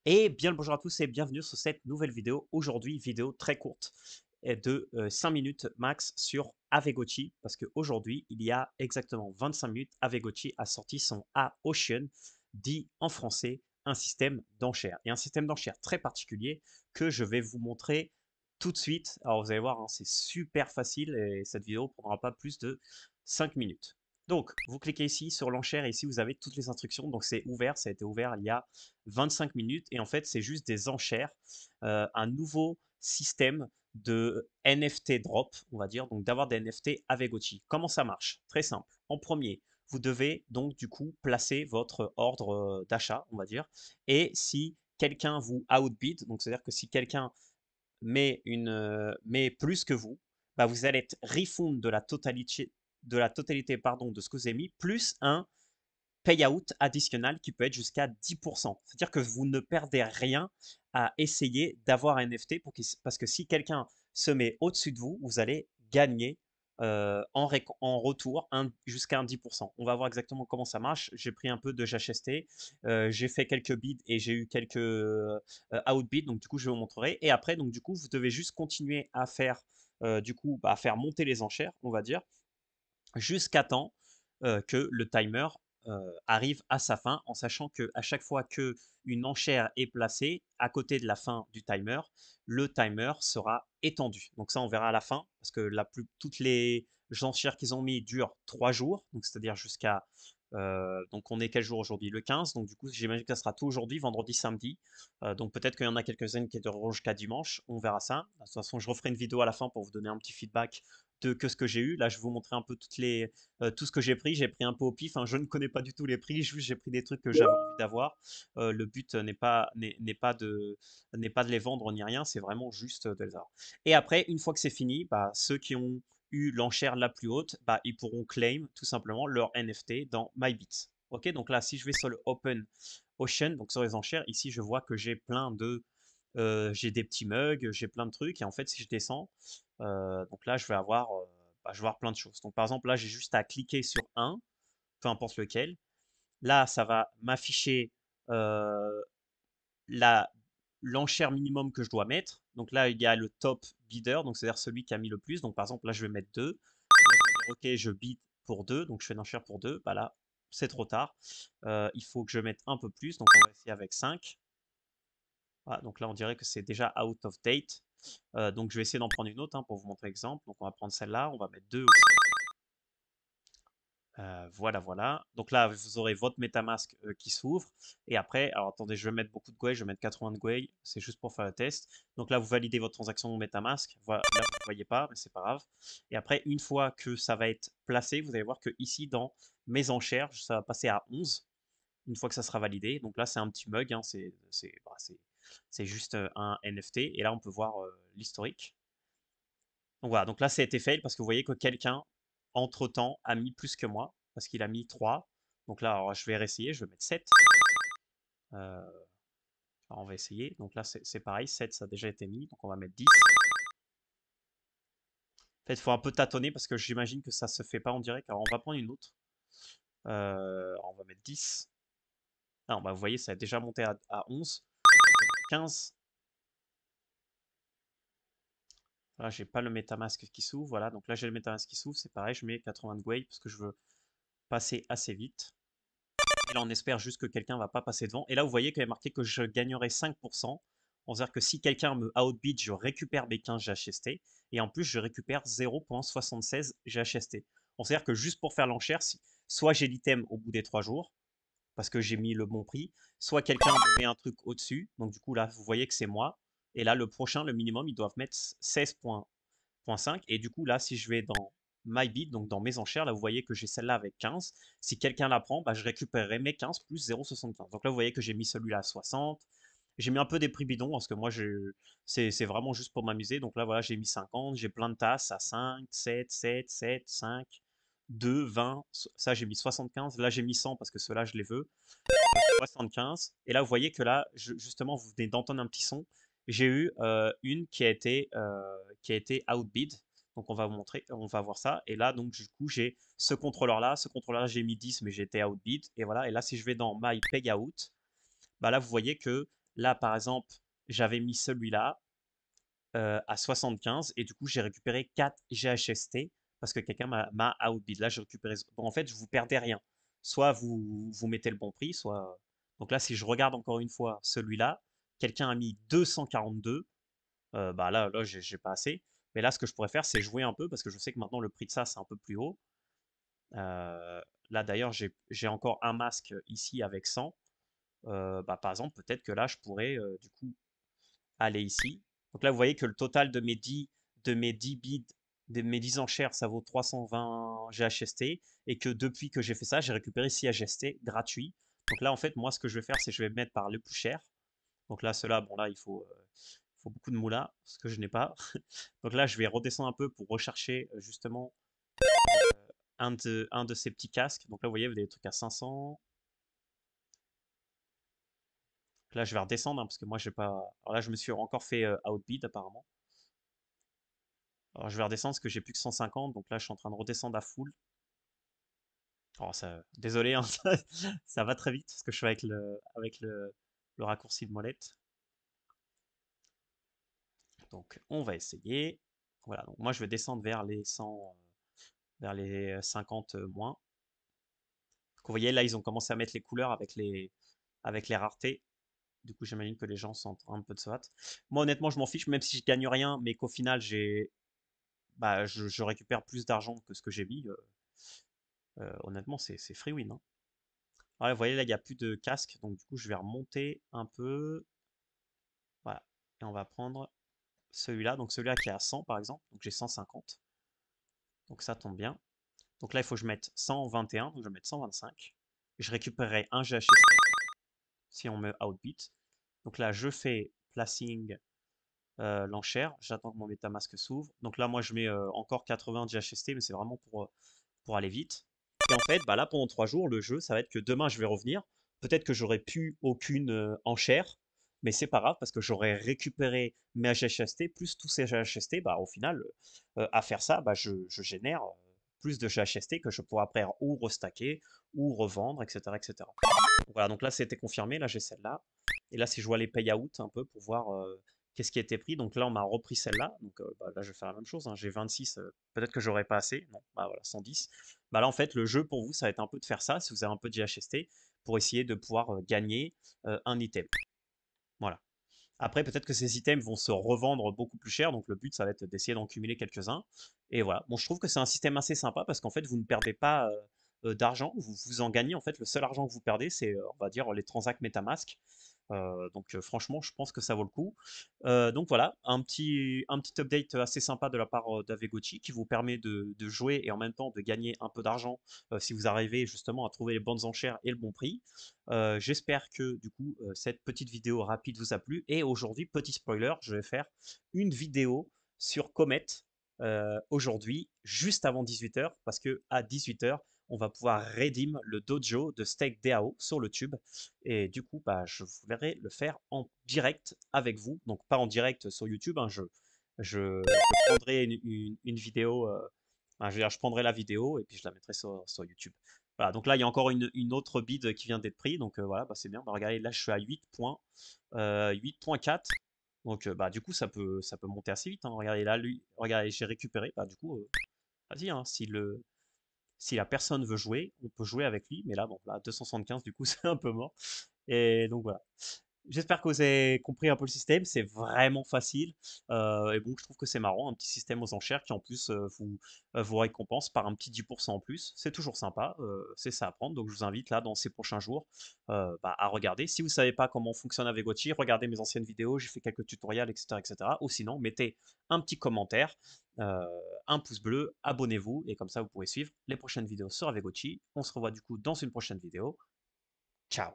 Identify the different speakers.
Speaker 1: Et bien le bonjour à tous et bienvenue sur cette nouvelle vidéo. Aujourd'hui, vidéo très courte de 5 minutes max sur Avegochi parce qu'aujourd'hui, il y a exactement 25 minutes, Avegochi a sorti son A-Ocean, dit en français un système d'enchères. Et un système d'enchères très particulier que je vais vous montrer tout de suite. Alors vous allez voir, hein, c'est super facile et cette vidéo ne prendra pas plus de 5 minutes. Donc, vous cliquez ici sur l'enchère et ici vous avez toutes les instructions. Donc c'est ouvert, ça a été ouvert il y a 25 minutes et en fait c'est juste des enchères, un nouveau système de NFT drop, on va dire, donc d'avoir des NFT avec Gochi. Comment ça marche? Très simple. En premier, vous devez donc du coup placer votre ordre d'achat, on va dire, et si quelqu'un vous outbid, donc c'est-à-dire que si quelqu'un met plus que vous, bah, vous allez être refund de la totalité pardon, de ce que vous avez mis, plus un payout additionnel qui peut être jusqu'à 10%. C'est-à-dire que vous ne perdez rien à essayer d'avoir un NFT parce que si quelqu'un se met au-dessus de vous, vous allez gagner en retour jusqu'à un 10%. On va voir exactement comment ça marche. J'ai pris un peu de JHST, j'ai fait quelques bids et j'ai eu quelques outbids, donc du coup je vous montrerai. Et après, donc du coup, vous devez juste continuer à faire, à faire monter les enchères, on va dire, jusqu'à temps que le timer arrive à sa fin, en sachant que à chaque fois que une enchère est placée à côté de la fin du timer, le timer sera étendu. Donc ça, on verra à la fin, parce que toutes les enchères qu'ils ont mis durent 3 jours, donc c'est-à-dire jusqu'à donc on est quel jour aujourd'hui? Le 15, donc du coup j'imagine que ça sera tout aujourd'hui, vendredi, samedi. Donc peut-être qu'il y en a quelques-unes qui dureront jusqu'à dimanche, on verra ça. De toute façon, je referai une vidéo à la fin pour vous donner un petit feedback de que ce que j'ai eu. Là, je vais vous montrer un peu tout ce que j'ai pris. J'ai pris un peu au pif, hein. Je ne connais pas du tout les prix. Juste, j'ai pris des trucs que j'avais envie d'avoir. Le but n'est pas de les vendre ni rien. C'est vraiment juste de les avoir. Et après, une fois que c'est fini, bah, ceux qui ont eu l'enchère la plus haute, bah, ils pourront claim tout simplement leur NFT dans MyBits. Ok, donc là, si je vais sur le Open Ocean, donc sur les enchères, ici, je vois que j'ai des petits mugs, j'ai plein de trucs. Et en fait, si je descends, donc là, je vais avoir plein de choses. Donc par exemple, là, j'ai juste à cliquer sur un, peu importe lequel. Là, ça va m'afficher euh, la l'enchère minimum que je dois mettre. Donc là, il y a le top bidder, donc c'est-à-dire celui qui a mis le plus. Donc par exemple, là, je vais mettre 2. Là, je vais dire, ok, je bid pour 2, donc je fais une enchère pour 2. Bah là, c'est trop tard. Il faut que je mette un peu plus, donc on va essayer avec 5. Ah, donc là, on dirait que c'est déjà out of date. Donc je vais essayer d'en prendre une autre, hein, pour vous montrer l'exemple. Donc on va prendre celle-là, on va mettre 2 aussi. Voilà, voilà. Donc là, vous aurez votre MetaMask qui s'ouvre. Et après, alors attendez, je vais mettre beaucoup de Gwei, je vais mettre 80 de Gwei. C'est juste pour faire le test. Donc là, vous validez votre transaction MetaMask. Voilà, là, vous ne voyez pas, mais c'est pas grave. Et après, une fois que ça va être placé, vous allez voir que ici, dans mes enchères, ça va passer à 11. Une fois que ça sera validé. Donc là, c'est un petit mug, hein, c'est juste un NFT. Et là, on peut voir l'historique. Donc voilà, donc là, ça a été fail parce que vous voyez que quelqu'un, entre-temps, a mis plus que moi, parce qu'il a mis 3. Donc là, alors, je vais réessayer, je vais mettre 7. Alors, on va essayer. Donc là, c'est pareil, 7, ça a déjà été mis. Donc on va mettre 10. En fait, il faut un peu tâtonner parce que j'imagine que ça se fait pas en direct. Alors on va prendre une autre. On va mettre 10. Non, bah, vous voyez, ça a déjà monté à 11. 15. Là, j'ai pas le MetaMask qui s'ouvre. Voilà, donc là, j'ai le MetaMask qui s'ouvre. C'est pareil, je mets 80 de Gwei parce que je veux passer assez vite. Et là, on espère juste que quelqu'un va pas passer devant. Et là, vous voyez qu'il y a marqué que je gagnerai 5%. On va dire que si quelqu'un me outbid, je récupère mes 15 GHST. Et en plus, je récupère 0,76 GHST. On va dire que juste pour faire l'enchère, soit j'ai l'item au bout des 3 jours, parce que j'ai mis le bon prix, soit quelqu'un me met un truc au-dessus. Donc du coup, là, vous voyez que c'est moi. Et là, le prochain, le minimum, ils doivent mettre 16,5. Et du coup, là, si je vais dans MyBid, donc dans mes enchères, là, vous voyez que j'ai celle-là avec 15. Si quelqu'un la prend, bah, je récupérerai mes 15 plus 0,75. Donc là, vous voyez que j'ai mis celui-là à 60. J'ai mis un peu des prix bidons parce que moi, c'est vraiment juste pour m'amuser. Donc là, voilà, j'ai mis 50. J'ai plein de tasses à 5, 7, 7, 7, 5, 2, 20. Ça, j'ai mis 75. Là, j'ai mis 100 parce que ceux-là, je les veux. 75. Et là, vous voyez que là, justement, vous venez d'entendre un petit son. J'ai eu une qui a été outbid. Donc, on va vous montrer, on va voir ça. Et là, donc, du coup, j'ai ce contrôleur-là. Ce contrôleur-là, j'ai mis 10, mais j'ai été outbid. Et voilà. Et là, si je vais dans My Payout, bah là, vous voyez que Là, par exemple, j'avais mis celui-là à 75 et du coup, j'ai récupéré 4 GHST parce que quelqu'un m'a outbid. Là, j'ai récupéré. Donc, en fait, vous perdez rien. Soit vous mettez le bon prix, soit. Donc là, si je regarde encore une fois celui-là, quelqu'un a mis 242. Bah là, j'ai pas assez. Mais là, ce que je pourrais faire, c'est jouer un peu parce que je sais que maintenant le prix de ça, c'est un peu plus haut. Là, d'ailleurs, j'ai encore un masque ici avec 100. Bah, par exemple, peut-être que là, je pourrais du coup aller ici. Donc là, vous voyez que le total de mes 10 bids, de mes 10 enchères, ça vaut 320 GHST et que depuis que j'ai fait ça, j'ai récupéré 6 GHST gratuits. Donc là, en fait, moi, ce que je vais faire, c'est que je vais mettre par le plus cher. Donc là, cela, bon, là, il faut beaucoup de moula, ce que je n'ai pas. Donc là, je vais redescendre un peu pour rechercher justement un de ces petits casques. Donc là, vous voyez, vous avez des trucs à 500. Là, je vais redescendre hein, parce que moi, j'ai pas. Alors là, je me suis encore fait outbid apparemment. Alors, je vais redescendre parce que j'ai plus que 150. Donc là, je suis en train de redescendre à full. Oh, désolé, hein, ça va très vite parce que je suis avec le raccourci de molette. Donc, on va essayer. Voilà. Donc, moi, je vais descendre vers les 100, vers les 50 moins. Donc, vous voyez, là, ils ont commencé à mettre les couleurs avec les raretés. Du coup, j'imagine que les gens sont en train un peu de se hâte. Moi, honnêtement, je m'en fiche, même si je gagne rien, mais qu'au final, bah, je récupère plus d'argent que ce que j'ai mis. Honnêtement, c'est free win, hein. Ouais, vous voyez, là, il n'y a plus de casque, donc du coup, je vais remonter un peu. Voilà. Et on va prendre celui-là. Donc, celui-là qui est à 100, par exemple. Donc, j'ai 150. Donc, ça tombe bien. Donc là, il faut que je mette 121. Donc, je vais mettre 125. Je récupérerai un GHST si on me outbid. Donc là, je fais placing l'enchère. J'attends que mon MetaMask s'ouvre. Donc là, moi, je mets encore 80 GHST, mais c'est vraiment pour aller vite. Et en fait, bah là, pendant 3 jours, le jeu, ça va être que demain, je vais revenir. Peut-être que j'aurai plus aucune enchère, mais c'est pas grave parce que j'aurai récupéré mes GHST plus tous ces GHST. Bah, au final, à faire ça, bah, je génère plus de GHST que je pourrai après ou restacker ou revendre, etc., etc. Donc voilà, donc là, c'était confirmé. Là, j'ai celle-là. Et là, si je vois les payouts un peu pour voir qu'est-ce qui a été pris. Donc là, on m'a repris celle-là. Donc bah, là, je vais faire la même chose, hein. J'ai 26. Peut-être que j'aurais pas assez. Non, bah voilà, 110. Bah là, en fait, le jeu pour vous, ça va être un peu de faire ça, si vous avez un peu de GHST, pour essayer de pouvoir gagner un item. Voilà. Après, peut-être que ces items vont se revendre beaucoup plus cher. Donc le but, ça va être d'essayer d'en cumuler quelques-uns. Et voilà. Bon, je trouve que c'est un système assez sympa parce qu'en fait, vous ne perdez pas d'argent. Vous en gagnez. En fait, le seul argent que vous perdez, c'est, on va dire, les transacts MetaMask. Donc franchement, je pense que ça vaut le coup. Donc voilà, un petit update assez sympa de la part d'Avegochi qui vous permet de jouer et en même temps de gagner un peu d'argent si vous arrivez justement à trouver les bonnes enchères et le bon prix. J'espère que du coup cette petite vidéo rapide vous a plu. Et aujourd'hui, petit spoiler, je vais faire une vidéo sur Comet aujourd'hui, juste avant 18h, parce que à 18h, on va pouvoir redeem le dojo de Steak DAO sur le tube. Et du coup, bah, je voudrais le faire en direct avec vous. Donc, pas en direct sur YouTube, hein, je prendrai une vidéo, enfin, je veux dire, je prendrai la vidéo et puis je la mettrai sur YouTube. Voilà, donc là, il y a encore une autre bid qui vient d'être prise. Donc voilà, bah, c'est bien. Bah, regardez, là, je suis à 8 points, 8.4. Donc bah, du coup, ça peut monter assez vite, hein. Regardez, là, lui, regardez, j'ai récupéré. Bah, du coup, vas-y, hein, si la personne veut jouer, on peut jouer avec lui. Mais là, bon, là, 275, du coup, c'est un peu mort. Et donc voilà. J'espère que vous avez compris un peu le système. C'est vraiment facile. Et bon, je trouve que c'est marrant, un petit système aux enchères qui en plus vous récompense par un petit 10% en plus. C'est toujours sympa. C'est ça à prendre. Donc je vous invite là dans ces prochains jours bah, à regarder. Si vous ne savez pas comment fonctionne Aavegotchi, regardez mes anciennes vidéos. J'ai fait quelques tutoriels, etc., etc. Ou sinon, mettez un petit commentaire, euh, un pouce bleu, abonnez-vous et comme ça vous pourrez suivre les prochaines vidéos sur Aavegotchi. On se revoit du coup dans une prochaine vidéo. Ciao!